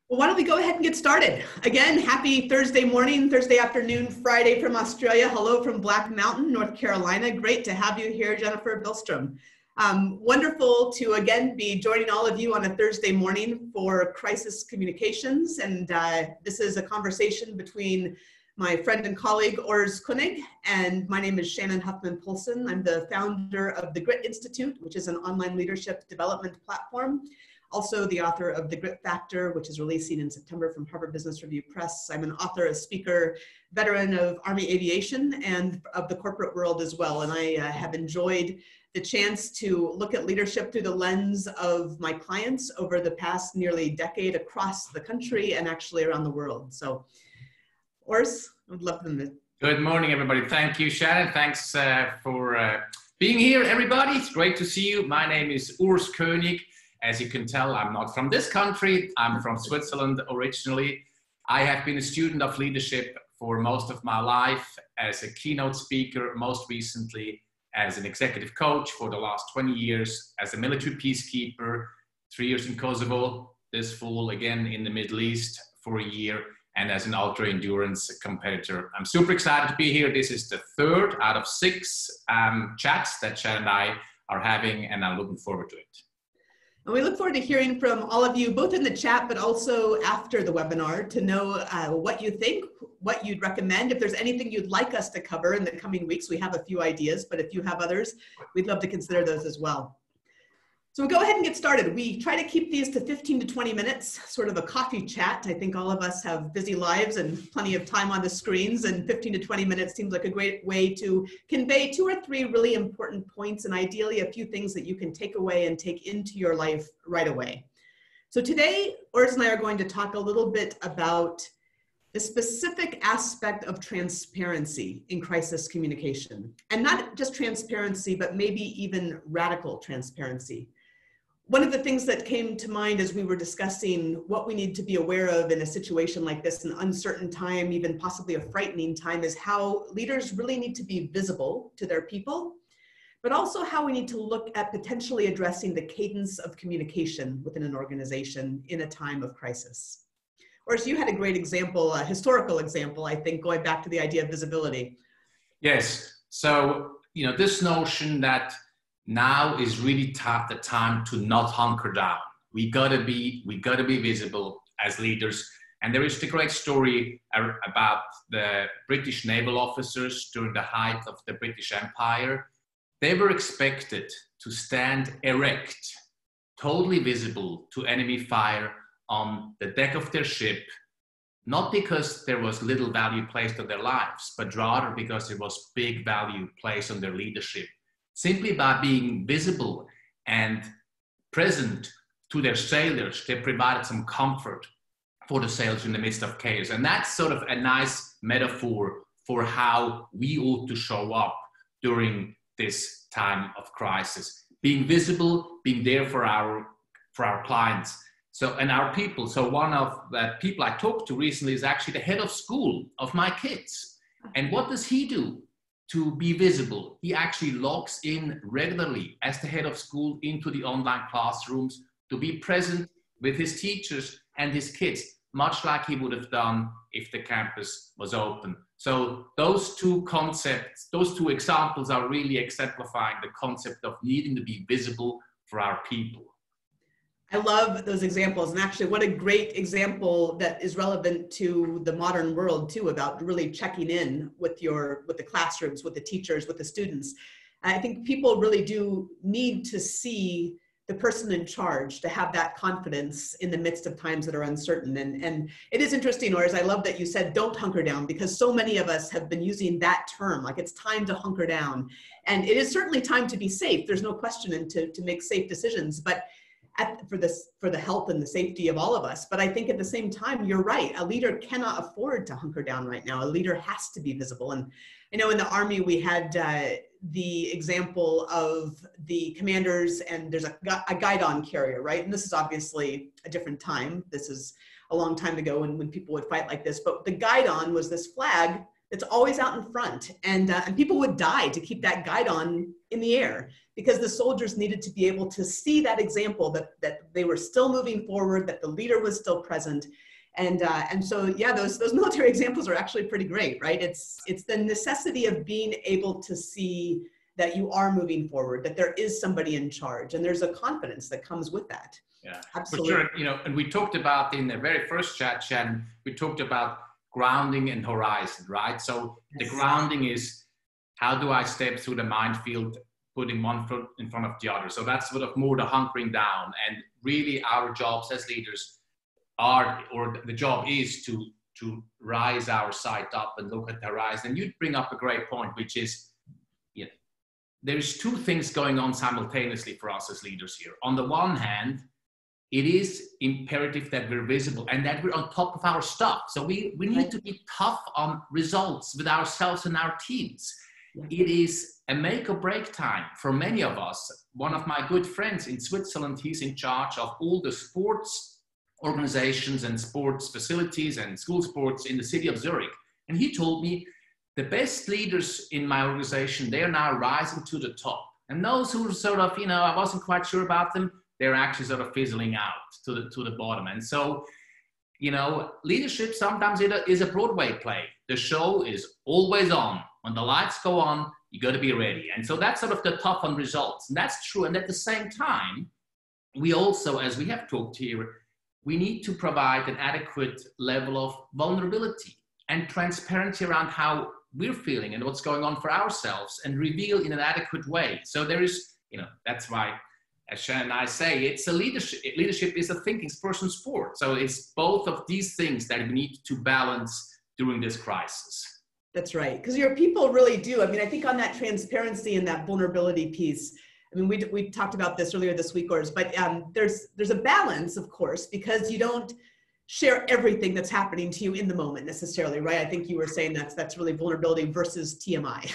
Well, why don't we go ahead and get started? Again, happy Thursday morning, Thursday afternoon, Friday from Australia. Hello from Black Mountain, North Carolina. Great to have you here, Jennifer Billstrom. Wonderful to again be joining all of you on a Thursday morning for Crisis Communications. And this is a conversation between my friend and colleague, Urs Koenig, and my name is Shannon Polson. I'm the founder of the Grit Institute, which is an online leadership development platform. Also the author of The Grit Factor, which is releasing in September from Harvard Business Review Press. I'm an author, a speaker, veteran of Army aviation and of the corporate world as well. And I have enjoyed the chance to look at leadership through the lens of my clients over the past nearly decade across the country and actually around the world. So, Urs, I'd love them. Good morning, everybody. Thank you, Shannon. Thanks for being here, everybody. It's great to see you. My name is Urs Koenig. As you can tell, I'm not from this country. I'm from Switzerland originally. I have been a student of leadership for most of my life as a keynote speaker, most recently as an executive coach for the last 20 years, as a military peacekeeper, 3 years in Kosovo, this fall again in the Middle East for a year, and as an ultra-endurance competitor. I'm super excited to be here. This is the third out of 6 chats that Shannon and I are having, and I'm looking forward to it. And we look forward to hearing from all of you, both in the chat, but also after the webinar, to know what you think, what you'd recommend. If there's anything you'd like us to cover in the coming weeks, we have a few ideas, but if you have others, we'd love to consider those as well. So we'll go ahead and get started. We try to keep these to 15 to 20 minutes, sort of a coffee chat. I think all of us have busy lives and plenty of time on the screens, and 15 to 20 minutes seems like a great way to convey 2 or 3 really important points, and ideally a few things that you can take away and take into your life right away. So today, Urs and I are going to talk a little bit about the specific aspect of transparency in crisis communication, and not just transparency, but maybe even radical transparency. One of the things that came to mind as we were discussing what we need to be aware of in a situation like this, an uncertain time, even possibly a frightening time, is how leaders really need to be visible to their people, but also how we need to look at potentially addressing the cadence of communication within an organization in a time of crisis. Urs, you had a great example, a historical example, I think, going back to the idea of visibility. Yes, so, this notion that now is really the time to not hunker down. We gotta be visible as leaders. And there is the great story about the British naval officers during the height of the British Empire. They were expected to stand erect, totally visible to enemy fire on the deck of their ship, not because there was little value placed on their lives, but rather because there was big value placed on their leadership. Simply by being visible and present to their sailors, they provided some comfort for the sailors in the midst of chaos. And that's sort of a nice metaphor for how we ought to show up during this time of crisis. Being visible, being there for our clients and our people. So one of the people I talked to recently is actually the head of school of my kids. And what does he do to be visible? He actually logs in regularly as the head of school into the online classrooms to be present with his teachers and his kids, much like he would have done if the campus was open. So those 2 concepts, those 2 examples are really exemplifying the concept of needing to be visible for our people. I love those examples, and actually what a great example that is relevant to the modern world too, about really checking in with the classrooms, with the teachers, with the students. I think people really do need to see the person in charge to have that confidence in the midst of times that are uncertain. And it is interesting, Urs, I love that you said don't hunker down, because so many of us have been using that term, like it's time to hunker down. And it is certainly time to be safe. There's no question, and to make safe decisions, but for the health and the safety of all of us. But I think at the same time, you're right. A leader cannot afford to hunker down right now. A leader has to be visible. And I know in the Army, we had the example of the commanders, and there's a guidon carrier, right? And this is obviously a different time. This is a long time ago when people would fight like this. But the guidon was this flag that's always out in front. And people would die to keep that guidon in the air, because the soldiers needed to be able to see that example, that they were still moving forward, that the leader was still present. And so, yeah, those military examples are actually pretty great, right? It's the necessity of being able to see that you are moving forward, that there is somebody in charge, and there's a confidence that comes with that. Yeah, absolutely. For sure. You know, and we talked about in the very first chat, Shannon, we talked about grounding and horizon, right? So yes. The grounding is, how do I step through the minefield, putting one foot in front of the other? So that's sort of more the hunkering down. And really our jobs as leaders are, or the job is to rise our sight up and look at the horizon. And you'd bring up a great point, which is, you know, there's two things going on simultaneously for us as leaders here. On the one hand, it is imperative that we're visible and that we're on top of our stuff. So we need to be tough on results with ourselves and our teams. It is a make or break time for many of us. One of my good friends in Switzerland, he's in charge of all the sports organizations and sports facilities and school sports in the city of Zurich. And he told me the best leaders in my organization, they're now rising to the top. And those who sort of, you know, I wasn't quite sure about them, they're actually sort of fizzling out to the bottom. And so, you know, leadership sometimes it is a Broadway play. The show is always on. When the lights go on, you got to be ready. And so that's sort of the tough on results. And that's true. And at the same time, we also, as we have talked here, we need to provide an adequate level of vulnerability and transparency around how we're feeling and what's going on for ourselves, and reveal in an adequate way. So there is, you know, that's why, as Shannon and I say, it's a leadership is a thinking person sport. So it's both of these things that we need to balance during this crisis. That's right, because your people really do. I mean, I think on that transparency and that vulnerability piece, I mean, we talked about this earlier this week, Urs, but there's a balance, of course, because you don't share everything that's happening to you in the moment necessarily, right? I think you were saying that's really vulnerability versus TMI.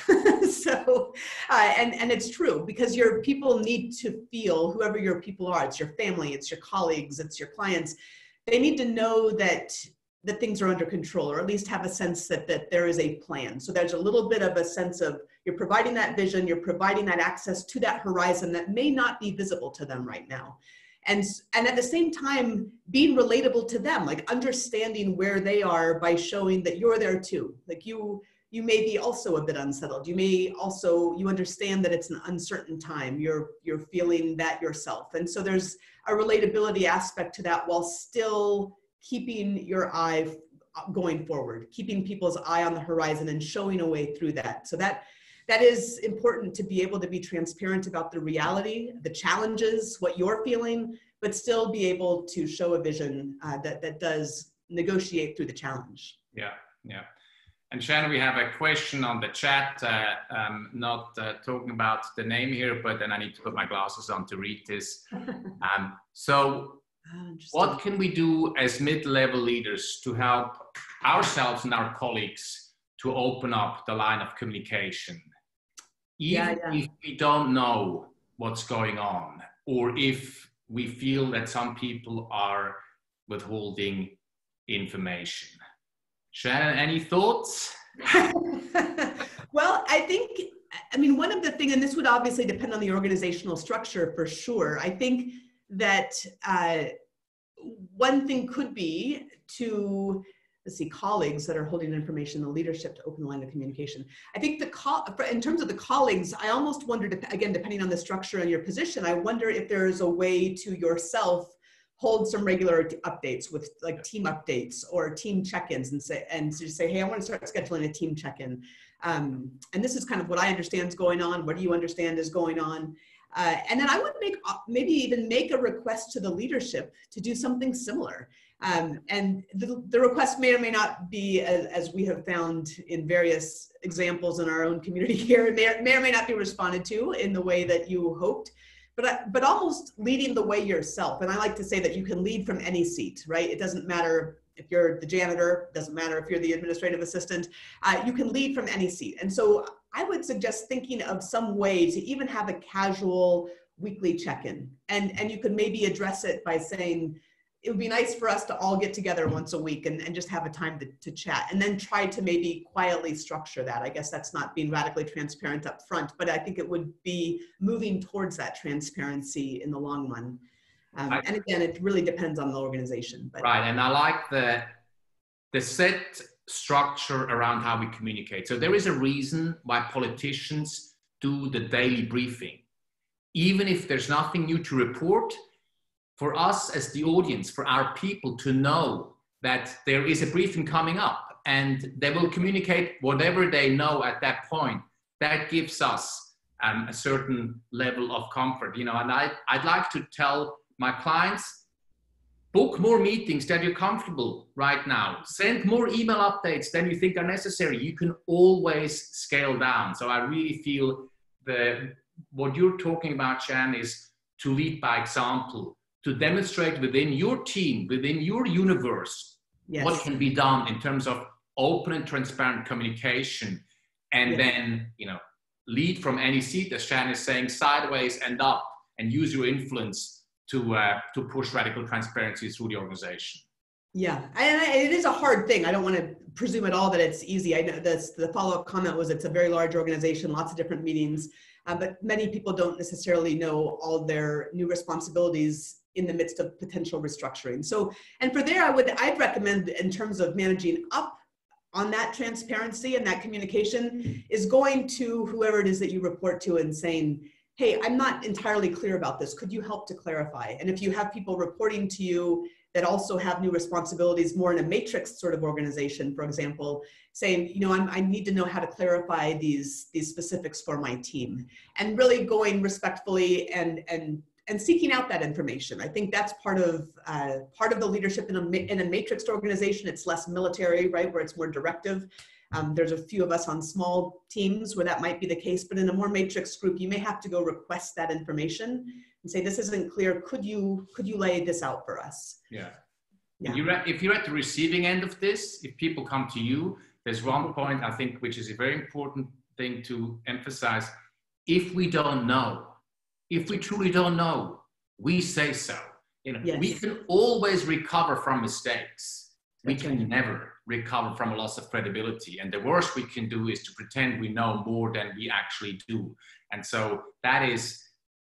So, and it's true, because your people need to feel, whoever your people are, it's your family, it's your colleagues, it's your clients, they need to know that things are under control, or at least have a sense that there is a plan. So there's a little bit of a sense of you're providing that vision, you're providing that access to that horizon that may not be visible to them right now. And at the same time, being relatable to them, like understanding where they are by showing that you're there too. Like you may be also a bit unsettled. You understand that it's an uncertain time. You're feeling that yourself. And so there's a relatability aspect to that, while still keeping your eye going forward, keeping people's eye on the horizon and showing a way through that. So that is important, to be able to be transparent about the reality, the challenges, what you're feeling, but still be able to show a vision that does negotiate through the challenge. Yeah. And Shannon, we have a question on the chat, not talking about the name here, but then I need to put my glasses on to read this. So what can we do as mid-level leaders to help ourselves and our colleagues to open up the line of communication? Even if we don't know what's going on, or if we feel that some people are withholding information. Shannon, any thoughts? Well, I mean, one of the things, and this would obviously depend on the organizational structure for sure, I think that one thing could be to, colleagues that are holding information, the leadership to open the line of communication. I think in terms of the colleagues, I almost wonder, again, depending on the structure and your position, I wonder if there's a way to yourself hold some regular updates with like team updates or team check-ins, and say, hey, I want to start scheduling a team check-in. And this is kind of what I understand is going on. What do you understand is going on? And then I would maybe even make a request to the leadership to do something similar. And the request may or may not be, as we have found in various examples in our own community here, may or may not be responded to in the way that you hoped, but almost leading the way yourself. And I like to say that you can lead from any seat, right? It doesn't matter if you're the janitor, it doesn't matter if you're the administrative assistant, you can lead from any seat. And so I would suggest thinking of some way to even have a casual weekly check-in. And you could maybe address it by saying, it would be nice for us to all get together once a week and just have a time to chat, and then try to maybe quietly structure that. I guess that's not being radically transparent up front, but I think it would be moving towards that transparency in the long run. And again, it really depends on the organization. But. Right, and I like the set structure around how we communicate. So there is a reason why politicians do the daily briefing. Even if there's nothing new to report, for us as the audience, for our people to know that there is a briefing coming up and they will communicate whatever they know at that point, that gives us a certain level of comfort. You know, and I'd like to tell my clients, book more meetings that you're comfortable right now. Send more email updates than you think are necessary. You can always scale down. So I really feel what you're talking about, Shannon, is to lead by example, to demonstrate within your team, within your universe, yes, what can be done in terms of open and transparent communication. And yes, then, you know, lead from any seat, as Shannon is saying, sideways and up, and use your influence to push radical transparency through the organization. Yeah, and it is a hard thing. I don't want to presume at all that it's easy. I know the follow-up comment was it's a very large organization, lots of different meetings, but many people don't necessarily know all their new responsibilities in the midst of potential restructuring. So, and for there, I'd recommend, in terms of managing up on that transparency and that communication, is going to whoever it is that you report to and saying, hey, I'm not entirely clear about this. Could you help to clarify? And if you have people reporting to you that also have new responsibilities more in a matrix sort of organization, for example, saying, you know, I need to know how to clarify these specifics for my team, and really going respectfully and seeking out that information. I think that's part of the leadership in a matrixed organization. It's less military, right, where it's more directive. There's a few of us on small teams where that might be the case, but in a more matrix group, you may have to go request that information and say, this isn't clear. Could you lay this out for us? Yeah. If you're at the receiving end of this, if people come to you, there's one point I think which is a very important thing to emphasize. If we don't know, if we truly don't know, we say so. You know, yes, we can always recover from mistakes. We can never recover from a loss of credibility. And the worst we can do is to pretend we know more than we actually do. And so that is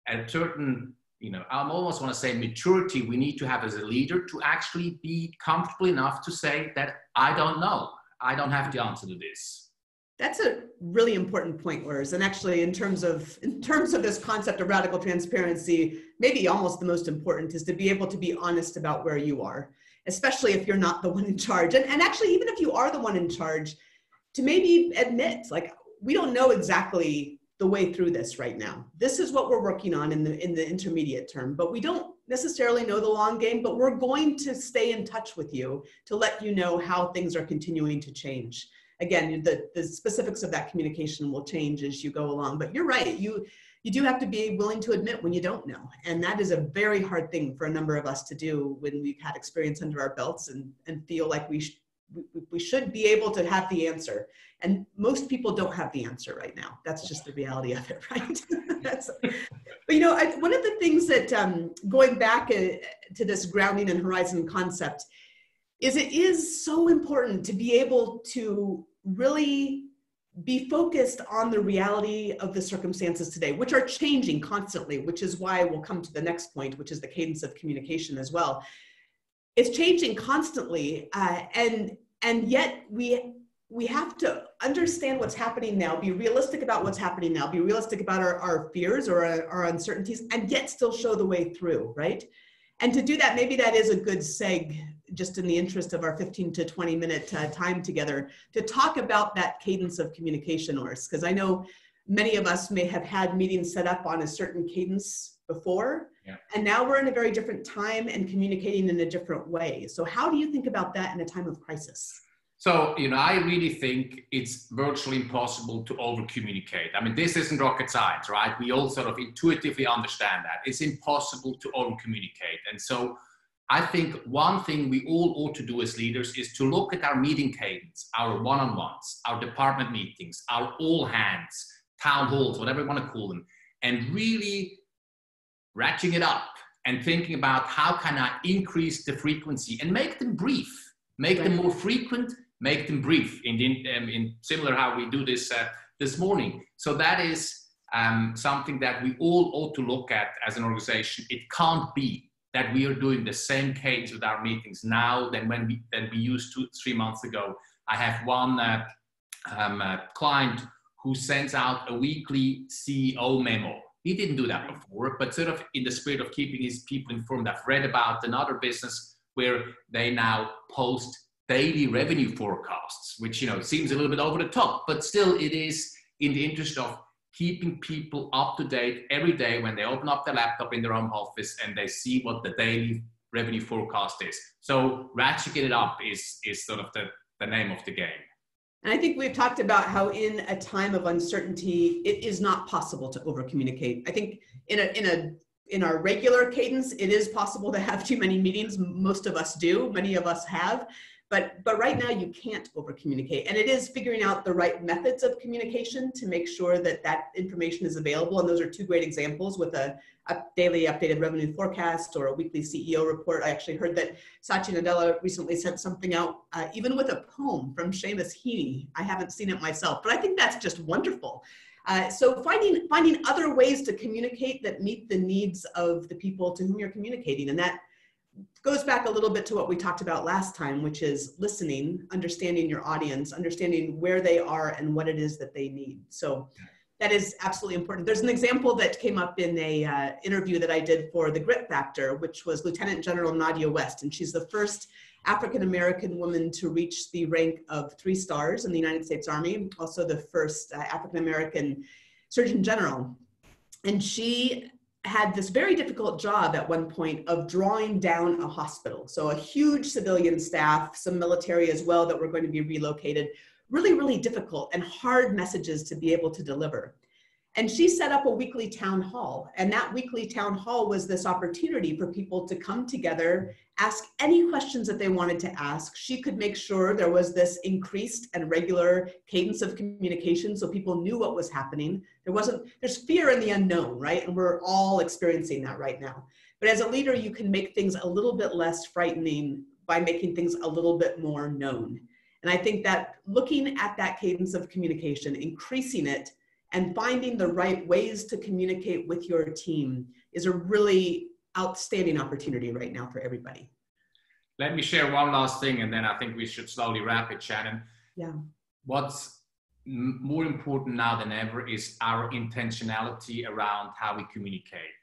a certain, you know, I almost want to say maturity we need to have as a leader to actually be comfortable enough to say that I don't know. I don't have the answer to this. That's a really important point, Urs. And actually, in terms of this concept of radical transparency, maybe almost the most important is to be able to be honest about where you are, especially if you're not the one in charge. And actually, even if you are the one in charge, to maybe admit, like, we don't know exactly the way through this right now. This is what we're working on in the intermediate term, but we don't necessarily know the long game, but we're going to stay in touch with you to let you know how things are continuing to change. Again, the specifics of that communication will change as you go along, but you're right. You do have to be willing to admit when you don't know. And that is a very hard thing for a number of us to do when we've had experience under our belts and feel like we should be able to have the answer. And most people don't have the answer right now. That's just the reality of it, right? But you know, one of the things that, going back to this grounding and horizon concept, is it is so important to be able to really be focused on the reality of the circumstances today, which are changing constantly, which is why we'll come to the next point, which is the cadence of communication as well. It's changing constantly, and yet we have to understand what's happening now, be realistic about what's happening now, be realistic about our fears or our uncertainties, and yet still show the way through, right? And to do that, maybe that is a good seg, just in the interest of our 15 to 20 minute time together, to talk about that cadence of communication, Urs, because I know many of us may have had meetings set up on a certain cadence before, and now we're in a very different time and communicating in a different way. So how do you think about that in a time of crisis? So, you know, I really think it's virtually impossible to over-communicate. I mean, this isn't rocket science, right? We all sort of intuitively understand that. It's impossible to over-communicate. And so I think one thing we all ought to do as leaders is to look at our meeting cadence, our one-on-ones, our department meetings, our all-hands, town halls, whatever you want to call them, and really ratcheting it up and thinking about how can I increase the frequency and make them brief, make them more frequent, make them brief in similar how we do this this morning. So that is something that we all ought to look at as an organization. It can't be that we are doing the same cadence with our meetings now than we used 2-3 months ago. I have one client who sends out a weekly CEO memo. He didn't do that before, but sort of in the spirit of keeping his people informed. I've read about another business where they now post daily revenue forecasts, which, you know, seems a little bit over the top, but still it is in the interest of keeping people up to date every day when they open up their laptop in their home office and they see what the daily revenue forecast is. So ratcheting it up is sort of the name of the game. And I think we've talked about how in a time of uncertainty, it is not possible to over-communicate. I think in our regular cadence, it is possible to have too many meetings. Most of us do, many of us have, but right now you can't over-communicate. And it is figuring out the right methods of communication to make sure that that information is available. And those are two great examples with a daily updated revenue forecast or a weekly CEO report. I actually heard that Satya Nadella recently sent something out, even with a poem from Seamus Heaney. I haven't seen it myself, but I think that's just wonderful. So finding other ways to communicate that meet the needs of the people to whom you're communicating. And that goes back a little bit to what we talked about last time, which is listening, understanding your audience, understanding where they are and what it is that they need. So that is absolutely important. There's an example that came up in a interview that I did for the Grit Factor, which was Lieutenant General Nadia West. And she's the first African-American woman to reach the rank of 3 stars in the United States Army, also the first African-American Surgeon General. And she had this very difficult job at one point of drawing down a hospital. So a huge civilian staff, some military as well that were going to be relocated, really, really difficult and hard messages to be able to deliver. And she set up a weekly town hall. And that weekly town hall was this opportunity for people to come together, ask any questions that they wanted to ask. She could make sure there was this increased and regular cadence of communication so people knew what was happening. There's fear in the unknown, right? And we're all experiencing that right now. But as a leader, you can make things a little bit less frightening by making things a little bit more known. And I think that looking at that cadence of communication, increasing it, and finding the right ways to communicate with your team is a really outstanding opportunity right now for everybody. Let me share one last thing, and then I think we should slowly wrap it, Shannon. Yeah. What's more important now than ever is our intentionality around how we communicate.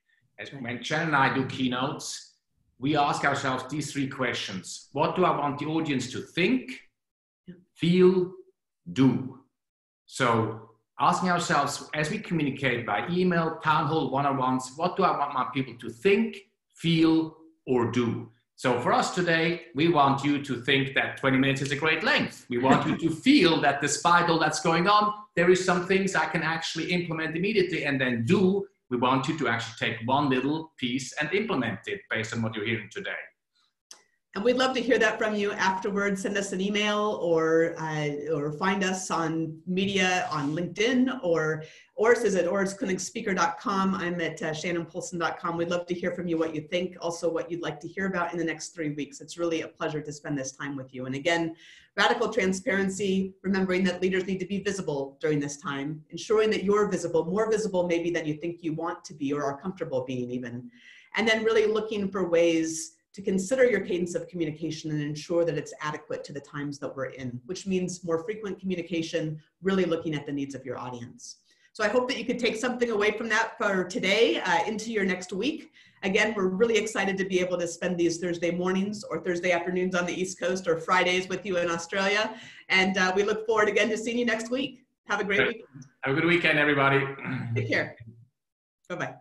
When Shannon and I do keynotes, we ask ourselves these 3 questions. What do I want the audience to think, feel, do? So asking ourselves as we communicate by email, town hall, one-on-ones, what do I want my people to think, feel, or do? So for us today, we want you to think that 20 minutes is a great length. We want you to feel that despite all that's going on, there is some things I can actually implement immediately. And then do, we want you to actually take one little piece and implement it based on what you're hearing today. And we'd love to hear that from you afterwards. Send us an email or find us on media on LinkedIn, or Urs is at urskoenigspeaker.com. I'm at shannonpolson.com. We'd love to hear from you what you think, also what you'd like to hear about in the next 3 weeks. It's really a pleasure to spend this time with you. And again, radical transparency, remembering that leaders need to be visible during this time, ensuring that you're visible, more visible maybe than you think you want to be or are comfortable being even. And then really looking for ways to consider your cadence of communication and ensure that it's adequate to the times that we're in, which means more frequent communication, really looking at the needs of your audience. So I hope that you could take something away from that for today into your next week. Again, we're really excited to be able to spend these Thursday mornings or Thursday afternoons on the East Coast or Fridays with you in Australia. And we look forward again to seeing you next week. Have a great weekend. Have a good weekend, everybody. Take care. Bye-bye.